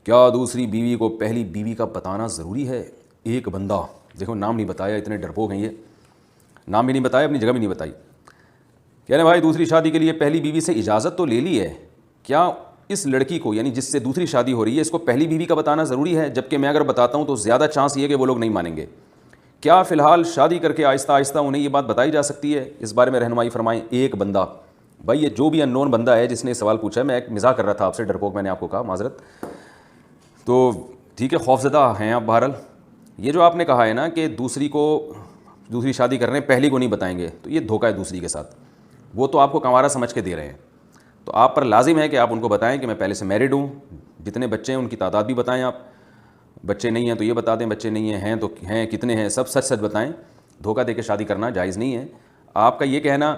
کیا دوسری بیوی کو پہلی بیوی کا بتانا ضروری ہے؟ ایک بندہ، دیکھو نام نہیں بتایا، اتنے ڈرپوک ہیں یہ، نام بھی نہیں بتایا، اپنی جگہ بھی نہیں بتائی، کہہ رہے بھائی دوسری شادی کے لیے پہلی بیوی سے اجازت تو لے لی ہے، کیا اس لڑکی کو یعنی جس سے دوسری شادی ہو رہی ہے اس کو پہلی بیوی کا بتانا ضروری ہے؟ جبکہ میں اگر بتاتا ہوں تو زیادہ چانس یہ ہے کہ وہ لوگ نہیں مانیں گے۔ کیا فی الحال شادی کر کے آہستہ آہستہ انہیں یہ بات بتائی جا سکتی ہے؟ اس بارے میں رہنمائی فرمائیں۔ ایک بندہ، بھائی یہ جو بھی ان نون بندہ ہے جس نے سوال پوچھا ہے، میں ایک مزاح کر رہا تھا آپ سے، ڈرپوک میں نے آپ کو کہا، معذرت، تو ٹھیک ہے، خوفزدہ ہیں آپ بہرحال۔ یہ جو آپ نے کہا ہے نا کہ دوسری شادی کر رہے ہیں پہلی کو نہیں بتائیں گے، تو یہ دھوکہ ہے دوسری کے ساتھ، وہ تو آپ کو کنوارا سمجھ کے دے رہے ہیں، تو آپ پر لازم ہے کہ آپ ان کو بتائیں کہ میں پہلے سے میرڈ ہوں، جتنے بچے ہیں ان کی تعداد بھی بتائیں، آپ بچے نہیں ہیں تو یہ بتا دیں، بچے نہیں ہیں تو ہیں کتنے ہیں، سب سچ سچ بتائیں، دھوکہ دے کے شادی کرنا جائز نہیں ہے۔ آپ کا یہ کہنا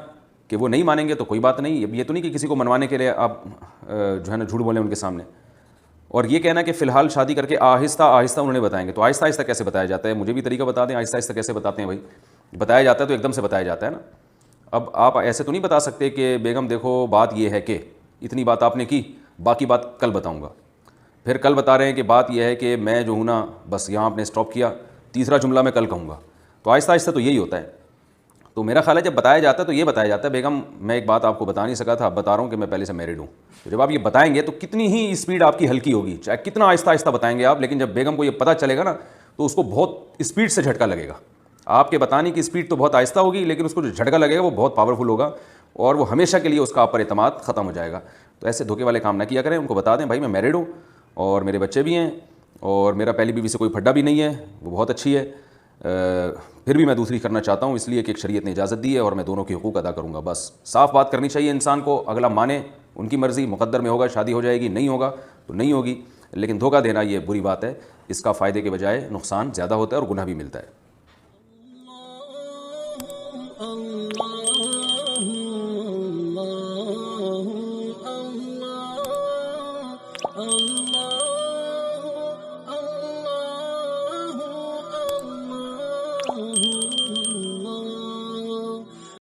کہ وہ نہیں مانیں گے تو کوئی بات نہیں، یہ تو نہیں کہ کسی کو منوانے کے لیے آپ جو ہے نا جھوٹ بولیں ان کے سامنے، اور یہ کہنا کہ فی الحال شادی کر کے آہستہ آہستہ انہوں نے بتائیں گے، تو آہستہ آہستہ کیسے بتایا جاتا ہے؟ مجھے بھی طریقہ بتا دیں، آہستہ آہستہ کیسے بتاتے ہیں بھائی؟ بتایا جاتا ہے تو ایک دم سے بتایا جاتا ہے نا۔ اب آپ ایسے تو نہیں بتا سکتے کہ بیگم دیکھو بات یہ ہے کہ اتنی بات آپ نے کی، باقی بات کل بتاؤں گا، پھر کل بتا رہے ہیں کہ بات یہ ہے کہ میں جو ہوں نا بس یہاں آپ نے اسٹاپ کیا، تیسرا جملہ میں کل کہوں گا، تو آہستہ آہستہ تو یہی ہوتا ہے۔ تو میرا خیال ہے جب بتایا جاتا ہے تو یہ بتایا جاتا ہے بیگم میں ایک بات آپ کو بتا نہیں سکا تھا، اب بتا رہا ہوں کہ میں پہلے سے میرڈ ہوں۔ تو جب آپ یہ بتائیں گے تو کتنی ہی اسپیڈ آپ کی ہلکی ہوگی، چاہے کتنا آہستہ آہستہ بتائیں گے آپ، لیکن جب بیگم کو یہ پتہ چلے گا نا تو اس کو بہت اسپیڈ سے جھٹکا لگے گا۔ آپ کے بتانے کی اسپیڈ تو بہت آہستہ ہوگی، لیکن اس کو جو جھٹکا لگے گا وہ بہت پاورفل ہوگا، اور وہ ہمیشہ کے لیے اس کا آپ پر اعتماد ختم ہو جائے گا۔ تو ایسے دھوکے والے کام نہ کیا کریں، ان کو بتا دیں بھائی میں میرڈ ہوں اور میرے بچے بھی ہیں اور میرا پہلی بیوی سے کوئی پھڈا بھی نہیں ہے، وہ بہت اچھی ہے، پھر بھی میں دوسری کرنا چاہتا ہوں اس لیے کہ ایک شریعت نے اجازت دی ہے اور میں دونوں کے حقوق ادا کروں گا۔ بس صاف بات کرنی چاہیے انسان کو، اگلا مانے ان کی مرضی، مقدر میں ہوگا شادی ہو جائے گی، نہیں ہوگا تو نہیں ہوگی، لیکن دھوکہ دینا یہ بری بات ہے، اس کا فائدے کے بجائے نقصان زیادہ ہوتا ہے اور گناہ بھی ملتا ہے۔